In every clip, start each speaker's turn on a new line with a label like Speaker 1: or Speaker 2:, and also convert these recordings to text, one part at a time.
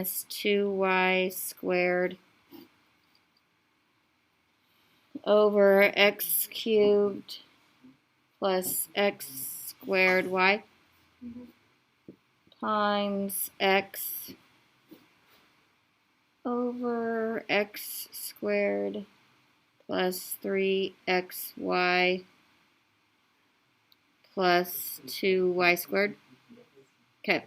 Speaker 1: minus 2y squared over x cubed plus x squared y times x over x squared plus 3xy plus 2y squared. Okay.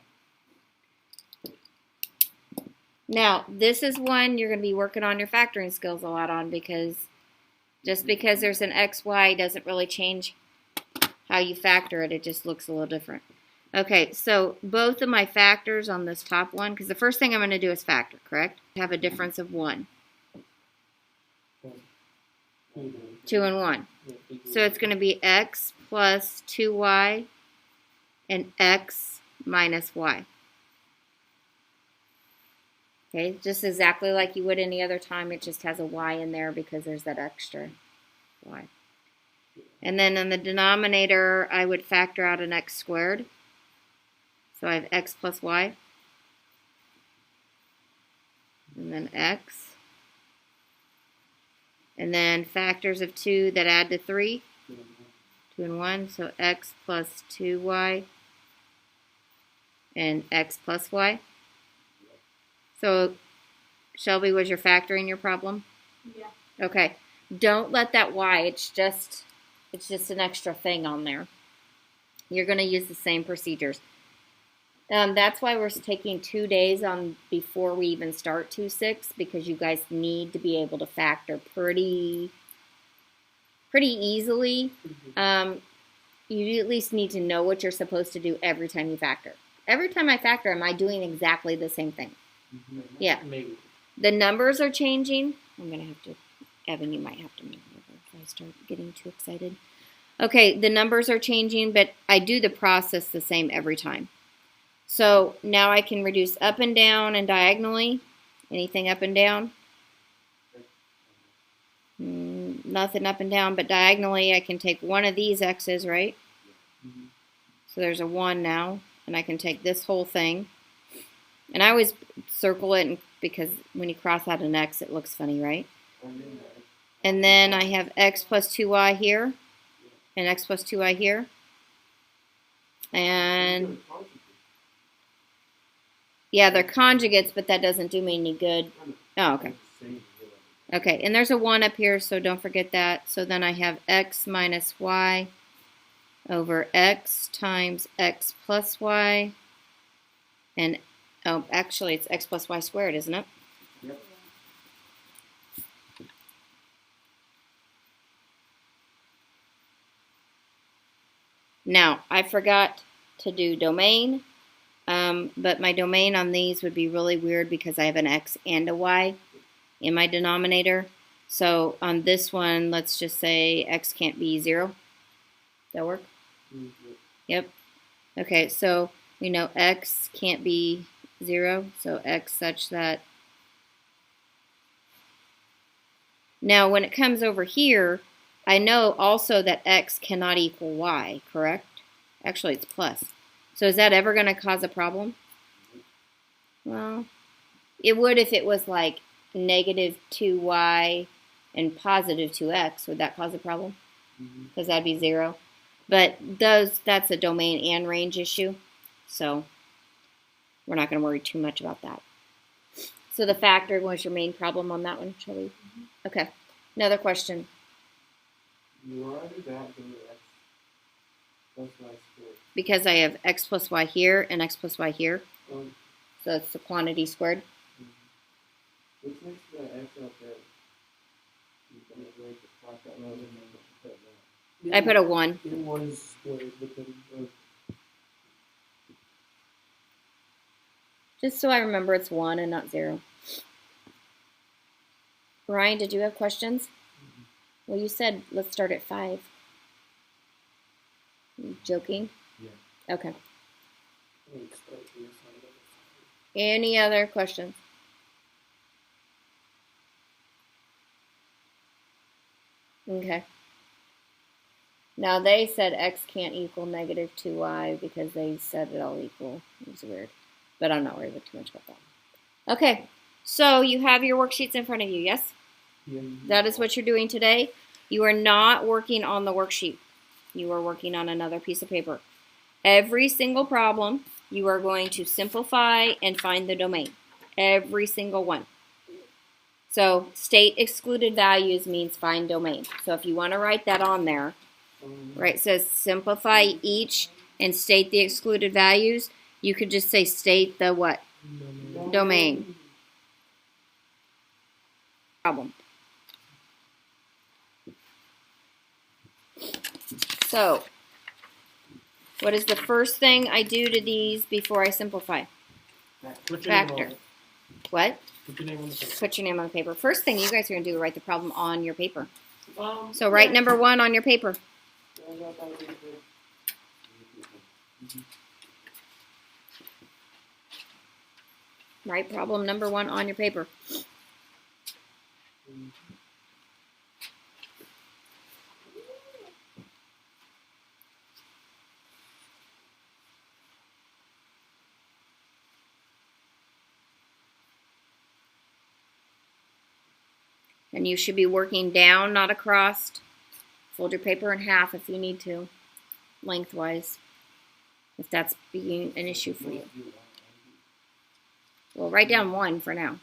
Speaker 1: Now, this is one you're going to be working on your factoring skills a lot on, because just because there's an xy doesn't really change how you factor it. It just looks a little different. Okay, so both of my factors on this top one, because the first thing I'm going to do is factor, correct? Have a difference of 1. 2 and 1. So it's going to be x plus 2y and x minus y. Okay, just exactly like you would any other time. It just has a y in there because there's that extra y. And then in the denominator, I would factor out an x squared. So I have x plus y. And then x. And then factors of 2 that add to 3. 2 and 1. So x plus 2y and x plus y. So, Shelby, was your factoring your problem?
Speaker 2: Yeah.
Speaker 1: Okay. Don't let that y. It's just an extra thing on there. You're going to use the same procedures. That's why we're taking 2 days on before we even start 2-6, because you guys need to be able to factor pretty easily. You at least need to know what you're supposed to do every time you factor. Every time I factor, am I doing exactly the same thing? Yeah.
Speaker 3: Maybe.
Speaker 1: The numbers are changing. I'm going to have to, Evan, you might have to move over if I start getting too excited. Okay, the numbers are changing, but I do the process the same every time. So now I can reduce up and down and diagonally. Anything up and down? Nothing up and down, but diagonally I can take one of these x's, right? So there's a 1 now, and I can take this whole thing. And I always circle it because when you cross out an x, it looks funny, right? And then I have x plus 2y here, and x plus 2y here. And yeah, they're conjugates, but that doesn't do me any good. Oh, okay. Okay, and there's a 1 up here, so don't forget that. So then I have x minus y over x times x plus y. And, oh, actually, it's x plus y squared, isn't it?
Speaker 3: Yep.
Speaker 1: Now, I forgot to do domain. But my domain on these would be really weird because I have an x and a y in my denominator. So on this one, let's just say x can't be 0. Does that work? Yep. Okay, so we know x can't be 0, so x such that. Now when it comes over here, I know also that x cannot equal y, correct? Actually, it's plus. So is that ever going to cause a problem? Well, it would if it was like negative 2y and positive 2x. Would that cause a problem? Because that'd be 0. But that's a domain and range issue. So we're not going to worry too much about that. So the factor was your main problem on that one, shall we? Okay. Another question.
Speaker 3: Why did that go to x plus y squared?
Speaker 1: Because I have x plus y here and x plus y here. So it's the quantity squared.
Speaker 3: Which makes the x out there.
Speaker 1: I put a 1.
Speaker 3: It was squared, but then
Speaker 1: Just so I remember it's 1 and not 0. Ryan, did you have questions? Well, you said let's start at 5. You joking?
Speaker 3: Yeah.
Speaker 1: Okay. Any other questions? Okay. Now they said x can't equal negative 2y because they said it all equal. It was weird. But I'm not worried too much about that. Okay, so you have your worksheets in front of you, yes?
Speaker 3: Yeah.
Speaker 1: That is what you're doing today. You are not working on the worksheet. You are working on another piece of paper. Every single problem, you are going to simplify and find the domain. Every single one. So state excluded values means find domain. So if you want to write that on there, right, it says simplify each and state the excluded values. You could just say state the what? Domain. Problem. So, what is the first thing I do to these before I simplify? Factor. What?
Speaker 3: Put your name on the paper.
Speaker 1: Put your name on the paper. First thing you guys are going to do is write the problem on your paper. So write number 1 on your paper. Write problem number 1 on your paper. And you should be working down, not across. Fold your paper in half if you need to, lengthwise, if that's being an issue for you. Well, write down 1 for now.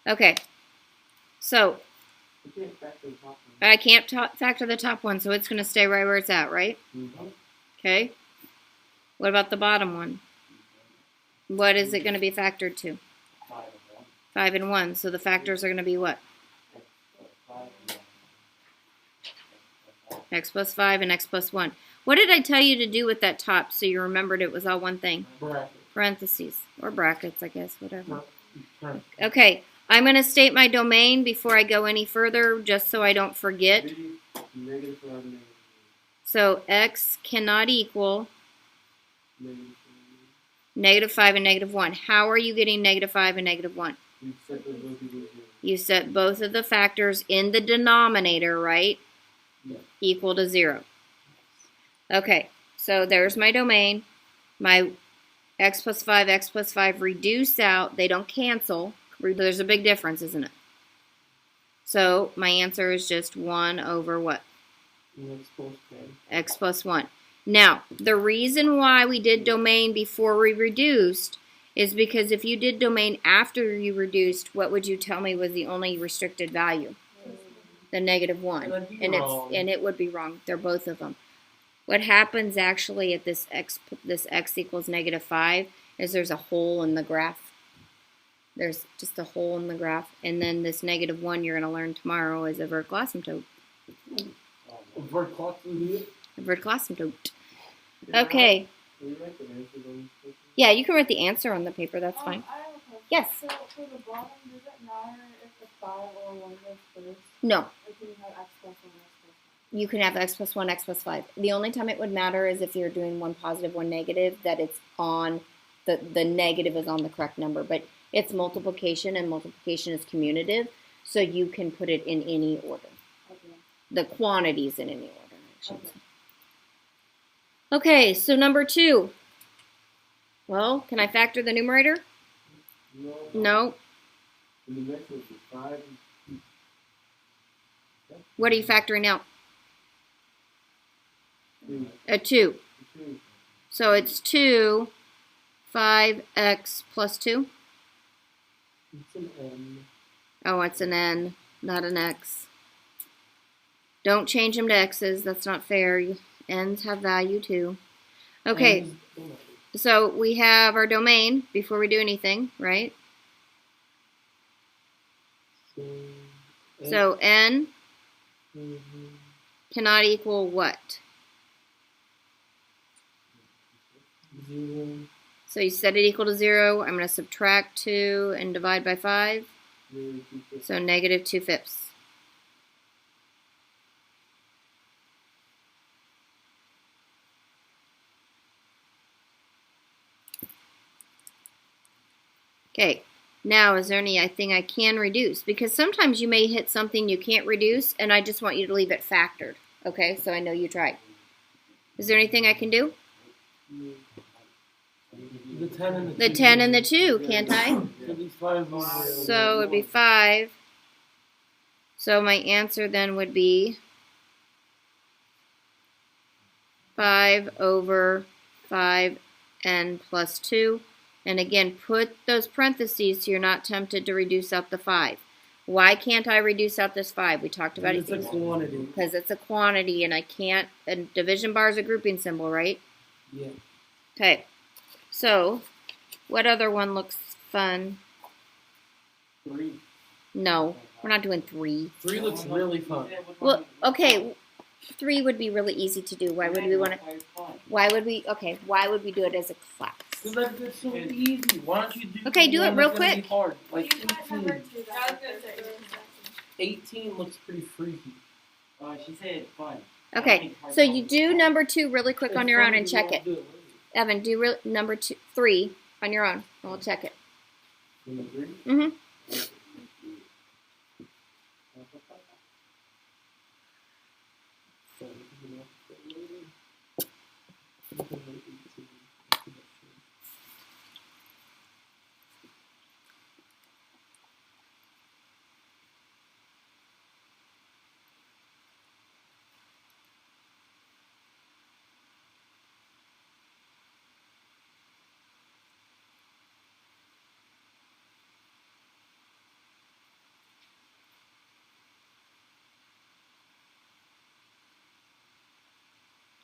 Speaker 1: Okay, so I can't factor the top one, so it's going to stay right where it's at, right? Okay. What about the bottom one? What is it going to be factored to? 5 and 1. So the factors are going to be what? X plus 5 and x plus 1. What did I tell you to do with that top so you remembered it was all one thing? Parentheses. Or brackets, I guess, whatever. Okay, I'm going to state my domain before I go any further, just so I don't forget. So x cannot equal -5 and -1. How are you getting -5 and -1? You set both of the factors in the denominator, right? Equal to 0. Okay, so there's my domain. My x plus 5 reduce out. They don't cancel. There's a big difference, isn't it? So my answer is just 1 over what? X plus 1. Now, the reason why we did domain before we reduced is because if you did domain after you reduced, what would you tell me was the only restricted value? The -1. And it would be wrong. They're both of them. What happens actually at this x equals -5 is there's a hole in the graph. There's just a hole in the graph. And then this -1 you're going to learn tomorrow is a vertical asymptote. A vertical asymptote. Okay. Yeah, you can write the answer on the paper. That's fine.
Speaker 2: I have a question.
Speaker 1: Yes.
Speaker 2: So for the bottom, does it matter if the 5 or 1 goes first?
Speaker 1: No.
Speaker 2: Or can you have x plus 1, x plus 1?
Speaker 1: You can have x plus 1, x plus 5. The only time it would matter is if you're doing one positive, one negative, that it's on, the negative is on the correct number. But it's multiplication, and multiplication is commutative, so you can put it in any order.
Speaker 2: Okay.
Speaker 1: The quantities in any order, I should say. Okay, so number 2. Well, can I factor the numerator? No. What are you factoring out? A 2. So it's 2, 5x plus 2.
Speaker 3: It's an N.
Speaker 1: Oh, it's an n, not an x. Don't change them to x's. That's not fair. N's have value too. Okay, so we have our domain before we do anything, right? So n cannot equal what?
Speaker 3: 0.
Speaker 1: So you set it equal to 0. I'm going to subtract 2 and divide by 5. So -2/5. Okay, now is there anything I can reduce? Because sometimes you may hit something you can't reduce, and I just want you to leave it factored. Okay, so I know you tried. Is there anything I can do?
Speaker 3: The 10 and the 2.
Speaker 1: The 10 and the 2, can't I?
Speaker 3: So these 5 over.
Speaker 1: So it'd be 5. So my answer then would be 5 over 5n plus 2. And again, put those parentheses so you're not tempted to reduce out the 5. Why can't I reduce out this 5? We talked about
Speaker 3: It's a quantity.
Speaker 1: because it's a quantity and I can't. A division bar is a grouping symbol, right?
Speaker 3: Yeah.
Speaker 1: Okay. So, what other one looks fun?
Speaker 3: 3.
Speaker 1: No, we're not doing 3.
Speaker 3: 3 looks really fun.
Speaker 1: Well, okay, 3 would be really easy to do. Why would we want to? Why would we? Okay, why would we do it as a class?
Speaker 3: Because that's so easy. Why don't you do?
Speaker 1: Okay, do it
Speaker 3: one
Speaker 1: real
Speaker 3: that's gonna
Speaker 1: quick.
Speaker 3: be hard? Like
Speaker 2: You might never
Speaker 3: 18.
Speaker 2: do that. I was gonna say.
Speaker 3: 18 looks pretty freaky.
Speaker 4: She said fun.
Speaker 1: Okay, so you do number 2 really quick on your own and check it.
Speaker 3: Do it.
Speaker 1: Evan, do number 3 on your own. And we'll check it. Mm-hmm.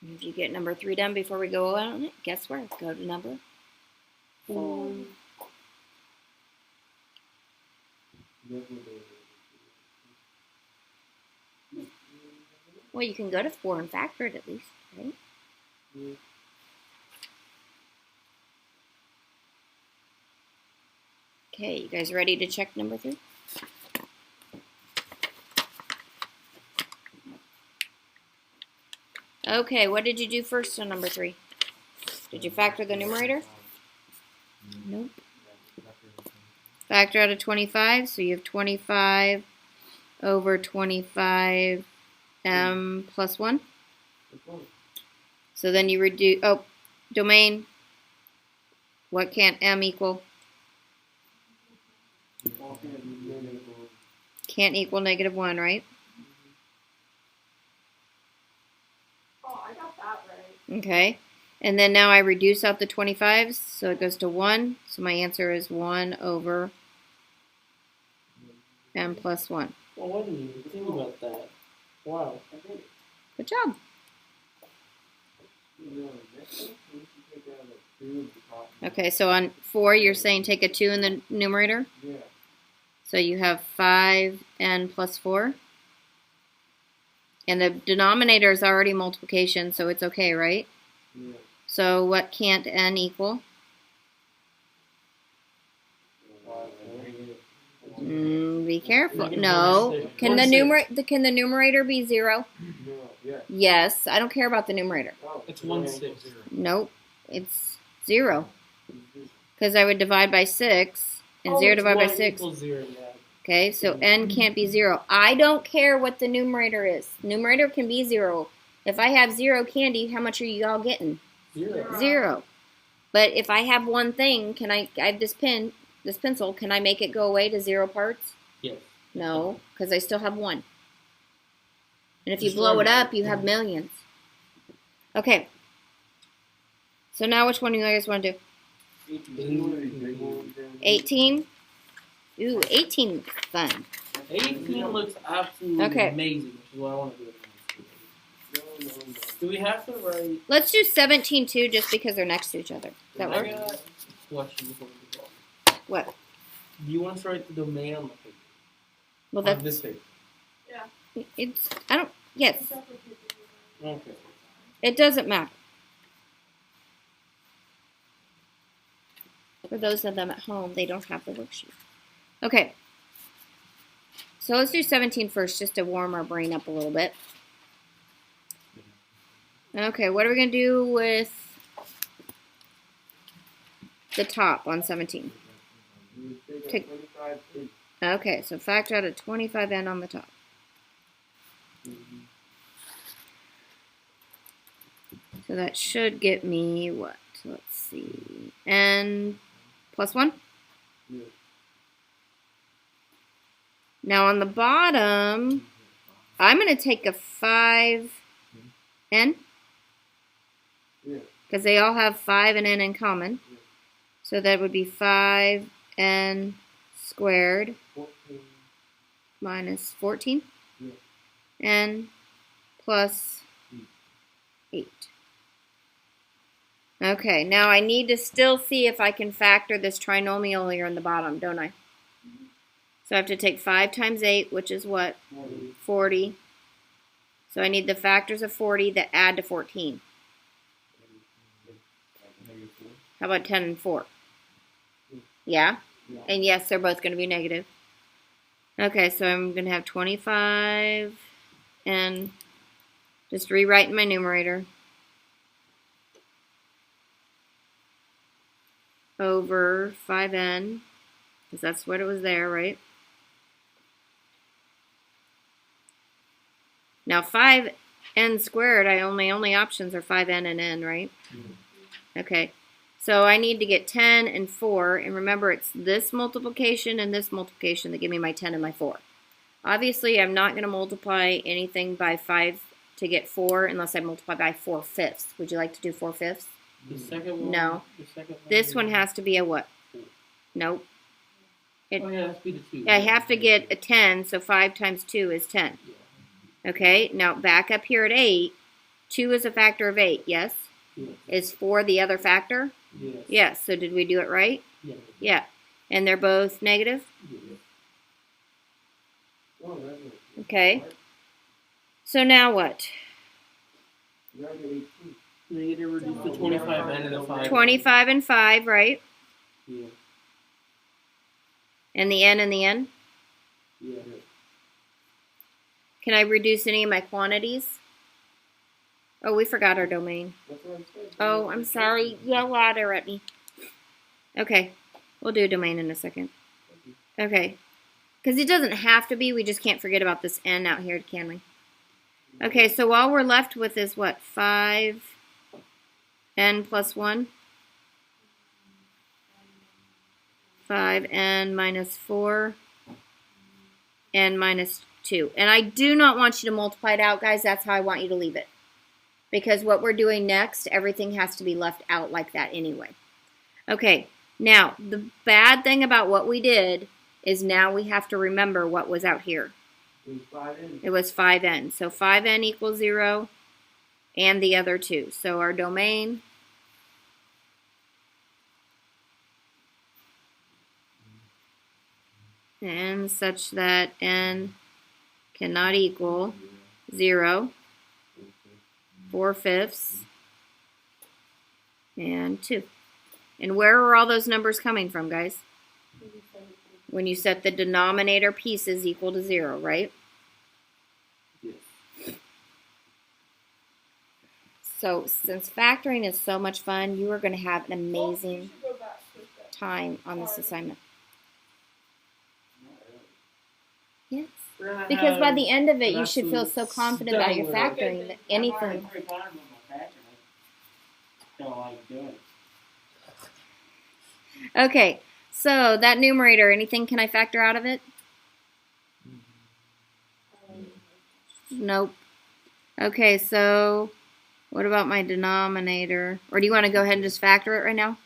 Speaker 1: If you get number 3 done before we go on it, guess where? Go to number 4. Well, you can go to 4 and factor it at least, right? Okay, you guys ready to check number 3? Okay, what did you do first on number 3? Did you factor the numerator? Nope. Factor out of 25, so you have 25 over 25 m plus 1. So then you reduce, domain, what can't m equal? Can't equal -1, right?
Speaker 2: Oh, I got that right.
Speaker 1: Okay. And then now I reduce out the 25s, so it goes to 1. So my answer is 1 over m plus 1.
Speaker 3: Well, what do you think about that? Wow.
Speaker 1: Good job. Okay, so on 4, you're saying take a 2 in the numerator?
Speaker 3: Yeah.
Speaker 1: So you have 5n plus 4. And the denominator is already multiplication, so it's okay, right?
Speaker 3: Yeah.
Speaker 1: So what can't n equal? Be careful. No. Can the numerator be 0?
Speaker 3: No. Yeah.
Speaker 1: Yes. I don't care about the numerator.
Speaker 3: It's 1/6.
Speaker 1: Nope. It's 0. Because I would divide by 6, and 0 divided by 6.
Speaker 3: 0, yeah.
Speaker 1: Okay, so n can't be 0. I don't care what the numerator is. Numerator can be 0. If I have 0 candy, how much are you all getting?
Speaker 3: 0.
Speaker 1: 0. But if I have one thing, I have this pencil, can I make it go away to 0 parts?
Speaker 3: Yes.
Speaker 1: No, because I still have 1. And if you
Speaker 3: Just
Speaker 1: blow it
Speaker 3: one.
Speaker 1: up, you have millions. Okay. So now which one do you guys want to do? 18? Ooh, 18 looks fun.
Speaker 3: 18 looks absolutely
Speaker 1: Okay.
Speaker 3: amazing, which is what I want to do. Do we have to write?
Speaker 1: Let's do 17 too, just because they're next to each other. Does that
Speaker 3: I
Speaker 1: work?
Speaker 3: got a question before we go.
Speaker 1: What?
Speaker 3: Do you want us to write the domain on the paper?
Speaker 1: Well,
Speaker 3: On
Speaker 1: that's
Speaker 3: this paper.
Speaker 1: it's. I don't. Yes,
Speaker 3: Okay.
Speaker 1: it doesn't matter. For those of them at home, they don't have the worksheet. Okay. So let's do 17 first, just to warm our brain up a little bit. Okay, what are we going to do with the top on 17? Take- Okay, so factor out a 25n on the top. So that should get me what? So let's see. N plus 1.
Speaker 3: Yeah.
Speaker 1: Now on the bottom, I'm going to take a 5n.
Speaker 3: Yeah.
Speaker 1: Because they all have 5 and n in common.
Speaker 3: Yeah.
Speaker 1: So that would be 5n squared
Speaker 3: 14.
Speaker 1: minus 14.
Speaker 3: Yeah.
Speaker 1: N plus 8. Okay, now I need to still see if I can factor this trinomial here in the bottom, don't I? So I have to take 5 times 8, which is what?
Speaker 3: 40.
Speaker 1: 40. So I need the factors of 40 that add to 14. How about 10 and 4? Yeah?
Speaker 3: Yeah.
Speaker 1: And yes, they're both going to be negative. Okay, so I'm going to have 25 and just rewrite in my numerator over 5n, because that's what it was there, right? Now 5n squared, my only options are 5n and n, right? Okay, so I need to get 10 and 4, and remember it's this multiplication and this multiplication that give me my 10 and my 4. Obviously, I'm not going to multiply anything by 5 to get 4 unless I multiply by 4/5. Would you like to do 4/5?
Speaker 5: The second one.
Speaker 1: No.
Speaker 5: The second one.
Speaker 1: This one has to be a what? Nope.
Speaker 5: Oh yeah, that's be the 2.
Speaker 1: I have to get a 10, so 5 times 2 is 10.
Speaker 5: Yeah.
Speaker 1: Okay, now back up here at 8. 2 is a factor of 8, yes?
Speaker 5: Yes.
Speaker 1: Is 4 the other factor?
Speaker 5: Yes.
Speaker 1: Yes, so did we do it right?
Speaker 5: Yes.
Speaker 1: Yeah. And they're both negative?
Speaker 5: Yes.
Speaker 3: Oh, that's it.
Speaker 1: Okay. So now what?
Speaker 3: You gotta get 18.
Speaker 5: Negative reduce the 25 and the 5.
Speaker 1: 25 and 5, right?
Speaker 5: Yeah.
Speaker 1: And the n and the n?
Speaker 5: Yeah.
Speaker 1: Can I reduce any of my quantities? Oh, we forgot our domain.
Speaker 3: That's what I said.
Speaker 1: Oh, I'm sorry. Yell louder at me. Okay. We'll do domain in a second. Okay. Because it doesn't have to be. We just can't forget about this n out here, can we? Okay, so all we're left with is what? 5n plus 1? 5n minus 4 and minus 2. And I do not want you to multiply it out, guys. That's how I want you to leave it. Because what we're doing next, everything has to be left out like that anyway. Okay, now, the bad thing about what we did is now we have to remember what was out here.
Speaker 3: It was 5n.
Speaker 1: It was 5n. So 5n equals 0 and the other 2. So our domain and such that n cannot equal 0, 4/5, and 2. And where are all those numbers coming from, guys? When you set the denominator pieces equal to 0, right?
Speaker 5: Yes.
Speaker 1: So since factoring is so much fun, you are going to have an amazing
Speaker 2: Well, we should go back to that.
Speaker 1: time on this assignment. Yes.
Speaker 5: We're gonna
Speaker 1: Because by
Speaker 5: have
Speaker 1: the end of it, you
Speaker 5: an
Speaker 1: should feel so
Speaker 5: absolute
Speaker 1: confident about your
Speaker 5: stellar-
Speaker 1: factoring that anything.
Speaker 4: Every time with my factor, I don't like doing it.
Speaker 1: Okay, so that numerator, anything can I factor out of it? Nope. Okay, so what about my denominator? Or do you want to go ahead and just factor it right now?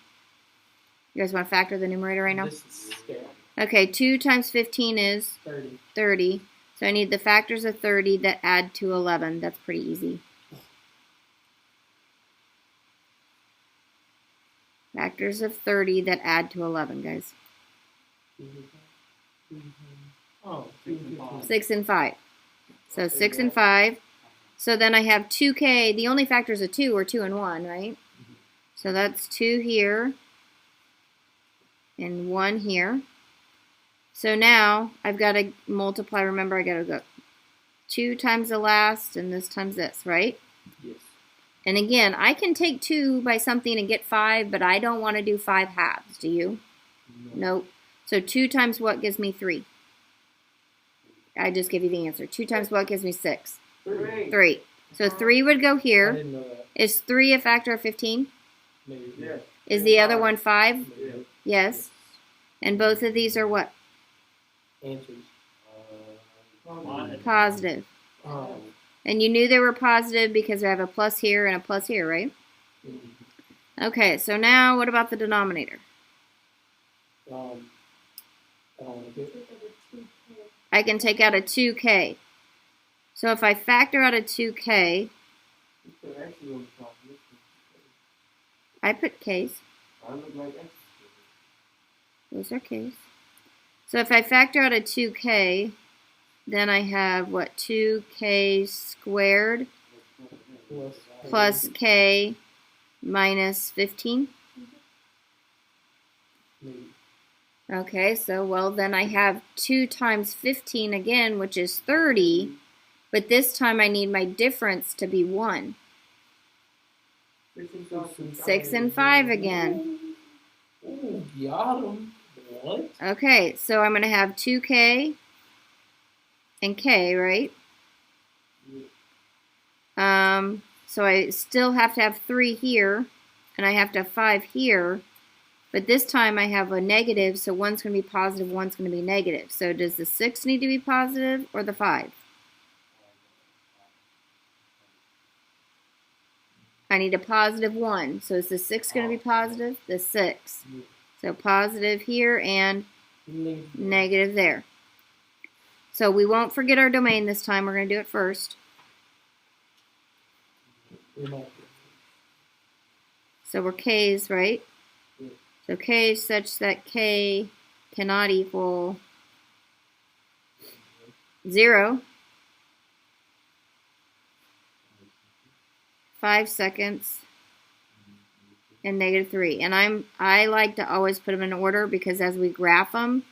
Speaker 1: You guys want to factor the numerator right now?
Speaker 5: This is scary.
Speaker 1: Okay, 2 times 15 is
Speaker 5: 30.
Speaker 1: 30. So I need the factors of 30 that add to 11. That's pretty easy. Factors of 30 that add to 11, guys.
Speaker 5: Oh,
Speaker 1: 6 and 5. So 6 and 5. So then I have 2k. The only factors of 2 are 2 and 1, right? So that's 2 here and 1 here. So now I've got to multiply. Remember, I got to go 2 times the last and this times this, right?
Speaker 5: Yes.
Speaker 1: And again, I can take 2 by something and get 5, but I don't want to do 5 halves. Do you? Nope. So 2 times what gives me 3? I just give you the answer. 2 times what gives me 6?
Speaker 3: 3.
Speaker 1: 3. So 3 would go
Speaker 5: I
Speaker 1: here.
Speaker 5: didn't know that.
Speaker 1: Is 3 a factor of 15?
Speaker 5: Maybe.
Speaker 3: Yes.
Speaker 1: Is the other one 5?
Speaker 5: Maybe.
Speaker 1: Yes. And both of these are what?
Speaker 5: Answers.
Speaker 1: Positive.
Speaker 5: Oh.
Speaker 1: And you knew they were positive because I have a plus here and a plus here, right? Okay, so now what about the denominator?
Speaker 5: Um,
Speaker 1: I can take out a 2k. So if I factor out a 2k,
Speaker 3: So actually on the top, this
Speaker 1: I put k's.
Speaker 3: I look like X.
Speaker 1: Those are k's. So if I factor out a 2k, then I have what? 2k squared plus k minus 15.
Speaker 5: Maybe.
Speaker 1: Okay, so well then I have 2 times 15 again, which is 30. But this time I need my difference to be 1. 6 and 5 again.
Speaker 5: Oh, got him. What?
Speaker 1: Okay, so I'm going to have 2k and k, right? So I still have to have 3 here, and I have to have 5 here. But this time I have a negative, so one's going to be positive, one's going to be negative. So does the 6 need to be positive or the 5? I need a positive 1. So is the 6 going to be positive? The 6. So positive here and negative there. So we won't forget our domain this time. We're going to do it first. So we're k's, right? So k is such that k cannot equal 0. 5 seconds. And negative 3. And I like to always put them in order because as we graph them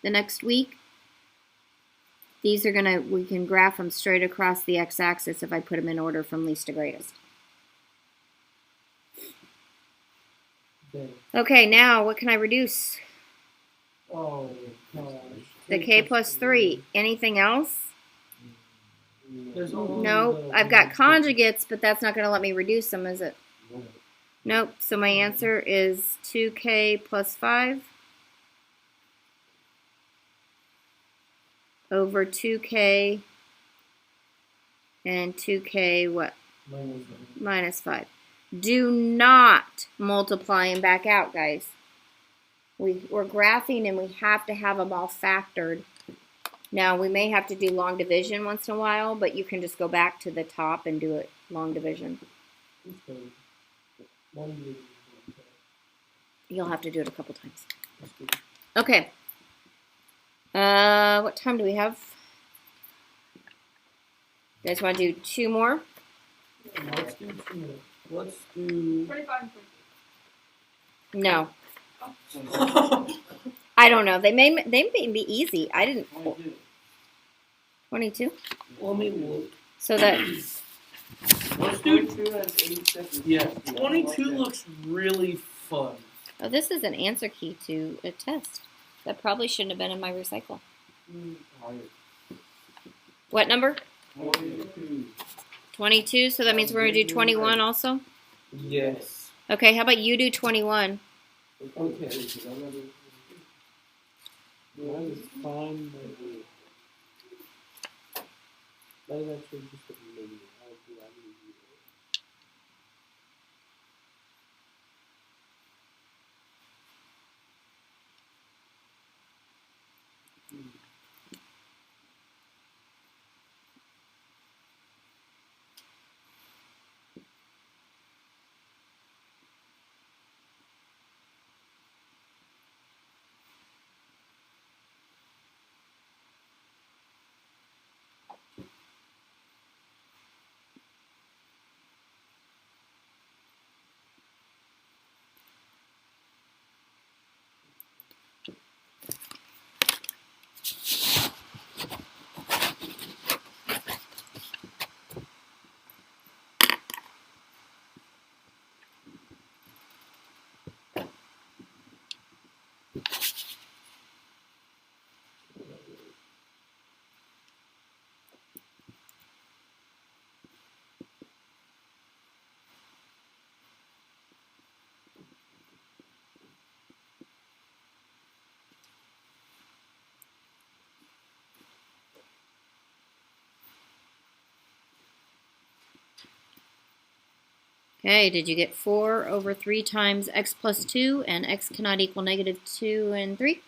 Speaker 1: the next week, we can graph them straight across the x-axis if I put them in order from least to greatest. Okay, now what can I reduce?
Speaker 5: Oh, gosh.
Speaker 1: The k plus 3. Anything else?
Speaker 5: There's only
Speaker 1: No, I've got conjugates, but that's not going to let me reduce them, is it? Nope, so my answer is 2k plus 5 over 2k and 2k what? Minus 5. Do not multiply and back out, guys. We're graphing and we have to have them all factored. Now, we may have to do long division once in a while, but you can just go back to the top and do it long division. You'll have to do it a couple times. Okay. What time do we have? You guys want to do 2 more?
Speaker 5: Let's do 2 more. Let's do.
Speaker 2: 25 and
Speaker 1: No. I don't know. They may be easy. I didn't. 22?
Speaker 5: Let me look.
Speaker 1: So that.
Speaker 5: Let's do.
Speaker 3: 22 has 8 seconds.
Speaker 5: Yeah, 22 looks really fun.
Speaker 1: Oh, this is an answer key to a test. That probably shouldn't have been in my recycle. What number?
Speaker 3: 22.
Speaker 1: 22. So that means we're going to do 21 also?
Speaker 5: Yes.
Speaker 1: Okay, how about you do 21?
Speaker 5: Okay. That is fine. That is actually just a minimum. I'll do that.
Speaker 1: Okay, did you get 4 over 3 times x plus 2 and x cannot equal negative 2 and 3?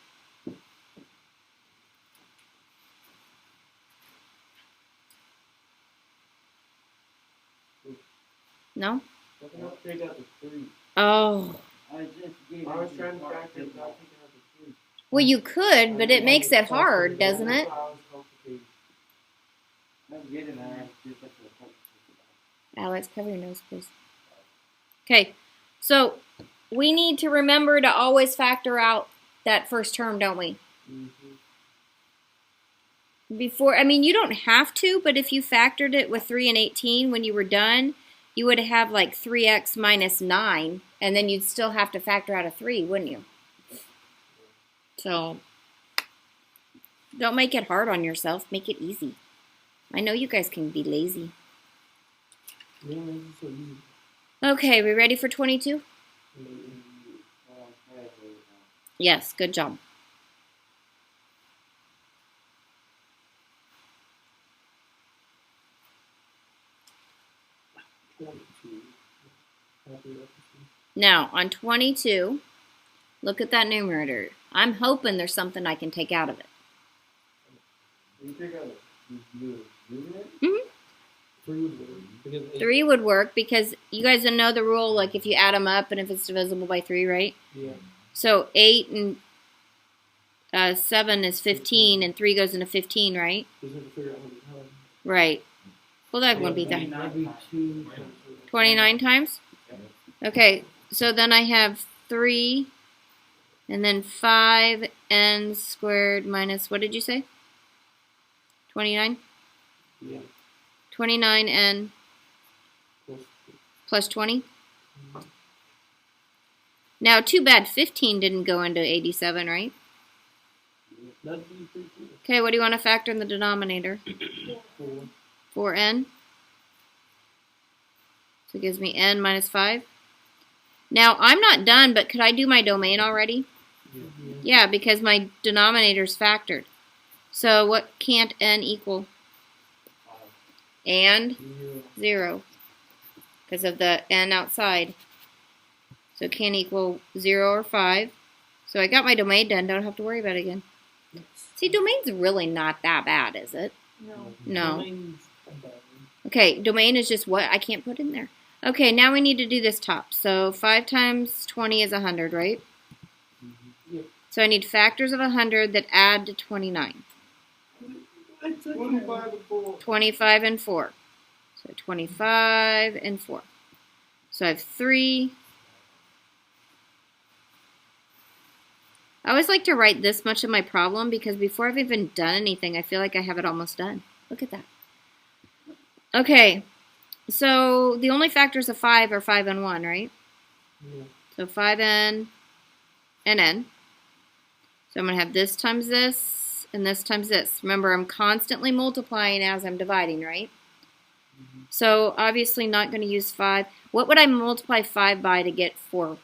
Speaker 1: No?
Speaker 3: I cannot take out the 3.
Speaker 1: Oh.
Speaker 4: I just gave
Speaker 3: I was
Speaker 4: you
Speaker 3: trying to
Speaker 4: part
Speaker 3: factor
Speaker 4: of
Speaker 3: it without taking out the 3.
Speaker 1: Well, you could, but it makes it hard, doesn't it?
Speaker 3: That's why I was complicated.
Speaker 4: I'm getting that. Just like the part.
Speaker 1: Alex, cover your nose, please. Okay, so we need to remember to always factor out that first term, don't we?
Speaker 3: Mm-hmm.
Speaker 1: Before, I mean, you don't have to, but if you factored it with 3 and 18 when you were done, you would have like 3x minus 9, and then you'd still have to factor out a 3, wouldn't you? So, don't make it hard on yourself. Make it easy. I know you guys can be lazy.
Speaker 5: Yeah, it's so easy.
Speaker 1: Okay, we ready for 22? Yes, good job. Now, on 22, look at that numerator. I'm hoping there's something I can take out of it.
Speaker 3: You take out the numerator?
Speaker 5: 3 would work. Because
Speaker 1: 3 would work because you guys know the rule, like if you add them up and if it's divisible by 3, right?
Speaker 5: Yeah.
Speaker 1: So 8 and 7 is 15 and 3 goes into 15, right?
Speaker 5: Just have to figure out how to time.
Speaker 1: Right. Well, that won't be
Speaker 5: That'd
Speaker 1: that.
Speaker 5: be 2
Speaker 1: 29 times? Okay, so then I have 3 and then 5n squared minus, what did you say? 29?
Speaker 5: Yeah.
Speaker 1: 29n
Speaker 5: Plus
Speaker 1: plus 20? Now, too bad 15 didn't go into 87, right?
Speaker 5: that'd be pretty cool.
Speaker 1: Okay, what do you want to factor in the denominator?
Speaker 5: 4.
Speaker 1: 4n. So it gives me n minus 5. Now, I'm not done, but could I do my domain already?
Speaker 5: Yeah.
Speaker 1: Yeah, because my denominator's factored. So what can't n equal? And 0. Because of the n outside. So it can't equal 0 or 5. So I got my domain done. Don't have to worry about it again. See, domain's really not that bad, is it?
Speaker 2: No.
Speaker 1: No.
Speaker 5: Domain's a bad one.
Speaker 1: Okay, domain is just what I can't put in there. Okay, now we need to do this top. So 5 times 20 is 100, right?
Speaker 5: Yeah.
Speaker 1: So I need factors of 100 that add to 29.
Speaker 3: 25 to 4.
Speaker 1: 25 and 4. So 25 and 4. So I have 3. I always like to write this much of my problem because before I've even done anything, I feel like I have it almost done. Look at that. Okay, so the only factors of 5 are 5 and 1, right?
Speaker 5: Yeah.
Speaker 1: So 5n and n. So I'm going to have this times this and this times this. Remember, I'm constantly multiplying as I'm dividing, right? So obviously not going to use 5. What would I multiply 5 by to get 4?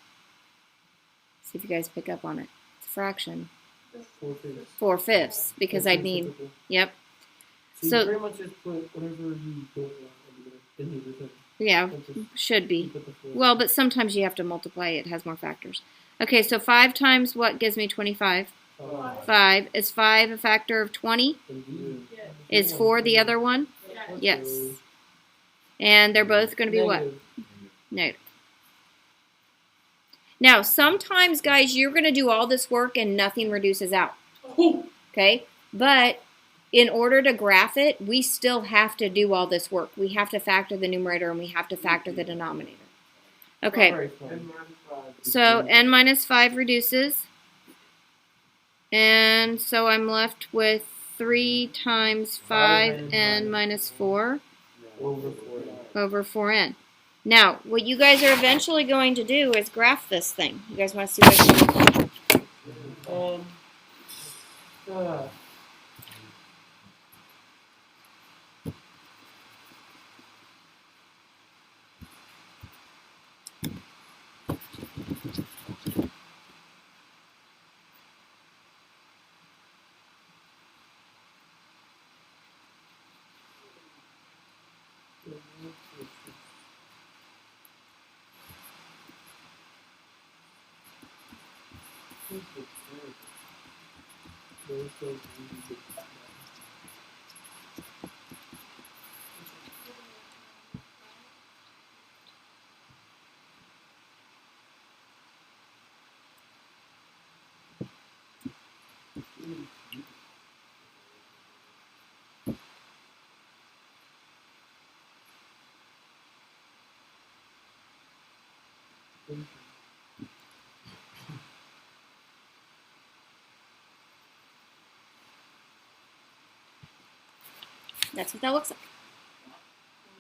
Speaker 1: See if you guys pick up on it. It's a fraction.
Speaker 5: 4/5.
Speaker 1: 4/5 because I'd need,
Speaker 5: Typical.
Speaker 1: yep.
Speaker 5: So,
Speaker 1: So-
Speaker 5: you pretty much just put whatever you don't want in the other thing.
Speaker 1: Yeah,
Speaker 5: And just
Speaker 1: should be.
Speaker 5: put the 4.
Speaker 1: Well, but sometimes you have to multiply. It has more factors. Okay, so 5 times what gives me 25? 5. Is 5 a factor of 20?
Speaker 5: Indeed.
Speaker 1: Is 4 the other one? Yes. And they're both going to be what?
Speaker 5: Negative.
Speaker 1: Negative. Now, sometimes, guys, you're going to do all this work and nothing reduces out. Okay? But in order to graph it, we still have to do all this work. We have to factor the numerator and we have to factor the denominator. Okay.
Speaker 5: Very fun.
Speaker 3: N minus 5.
Speaker 1: So n minus 5 reduces. And so I'm left with 3 times 5n minus 4
Speaker 5: Over 4.
Speaker 1: over 4n. Now, what you guys are eventually going to do is graph this thing. You guys want to see what
Speaker 5: Um. Uh,
Speaker 1: That's what that looks like.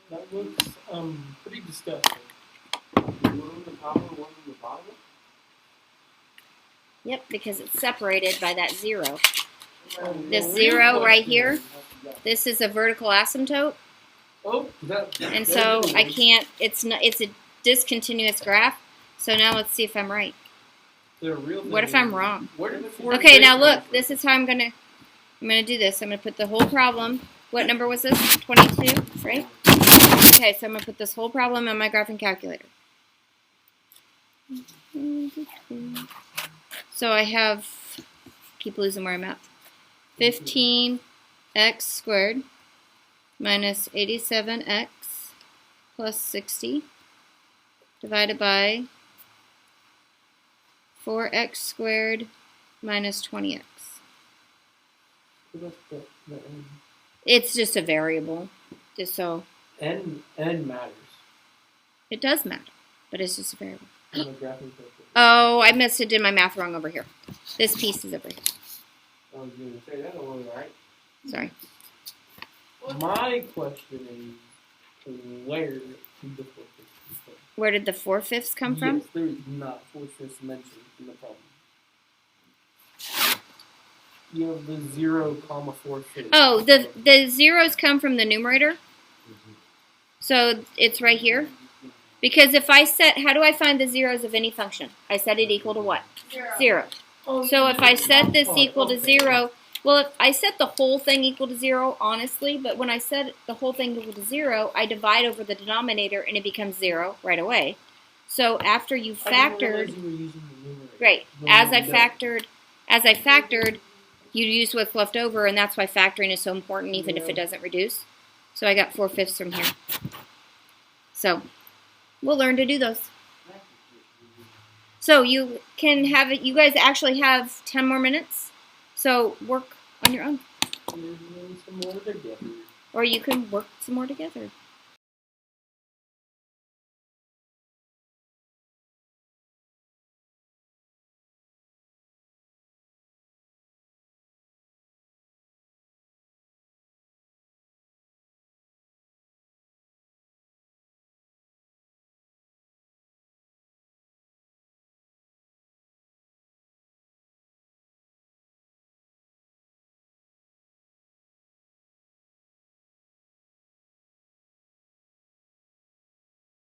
Speaker 5: That looks pretty disgusting.
Speaker 3: One on the top and one on the bottom?
Speaker 1: Yep, because it's separated by that zero. This
Speaker 5: The
Speaker 1: zero
Speaker 5: real
Speaker 1: right
Speaker 5: question
Speaker 1: here,
Speaker 5: is-
Speaker 1: this is a vertical asymptote,
Speaker 5: Oh, that.
Speaker 1: and
Speaker 5: that
Speaker 1: so
Speaker 5: is-
Speaker 1: I can't. It's not. It's a discontinuous graph. So now let's see if I'm right.
Speaker 5: The real
Speaker 1: What if
Speaker 5: thing
Speaker 1: I'm
Speaker 5: is-
Speaker 1: wrong?
Speaker 5: Where did the four
Speaker 1: Okay,
Speaker 5: fifths
Speaker 1: now
Speaker 5: come
Speaker 1: look.
Speaker 5: from?
Speaker 1: This is how I'm gonna do this. I'm gonna put the whole problem. What number was this? 22, right? Okay, so I'm gonna put this whole problem on my graphing calculator. So I have, keep losing where I'm at. 15x squared minus 87x plus 60 divided by 4x squared minus 20x.
Speaker 5: That's the N.
Speaker 1: It's just a variable, just so
Speaker 5: N matters
Speaker 1: it does matter, but it's just a variable.
Speaker 5: in the graphing calculator.
Speaker 1: Oh, I must have did my math wrong over here. This piece is over here.
Speaker 3: I was going to say that don't look right.
Speaker 1: Sorry.
Speaker 5: My question is, where did the 4/5 come
Speaker 1: Where did the 4/5 come from?
Speaker 5: Yes, there is not 4/5 mentioned in the problem. You have the 0, 4/5.
Speaker 1: Oh, the zeros come from the numerator. So it's right here. Because if I set, how do I find the zeros of any function? I set it equal to what? 0.
Speaker 5: Oh,
Speaker 1: So
Speaker 5: you
Speaker 1: if
Speaker 5: did
Speaker 1: I
Speaker 5: it
Speaker 1: set
Speaker 5: wrong
Speaker 1: this
Speaker 5: part.
Speaker 1: equal to
Speaker 5: Okay.
Speaker 1: 0, well, if I set the whole thing equal to 0, honestly, but when I set the whole thing equal to 0, I divide over the denominator and it becomes 0 right away. So after you
Speaker 5: I didn't
Speaker 1: factored,
Speaker 5: realize you were using the numerator.
Speaker 1: right,
Speaker 5: No,
Speaker 1: as
Speaker 5: you
Speaker 1: I
Speaker 5: don't.
Speaker 1: factored, you use what's left over, and that's why factoring is so important, even if it doesn't reduce. So I got 4/5 from here. So we'll learn to do those. So you can have it. You guys actually have 10 more minutes. So work on your own,
Speaker 5: You're doing some more together.
Speaker 1: or you can work some more together.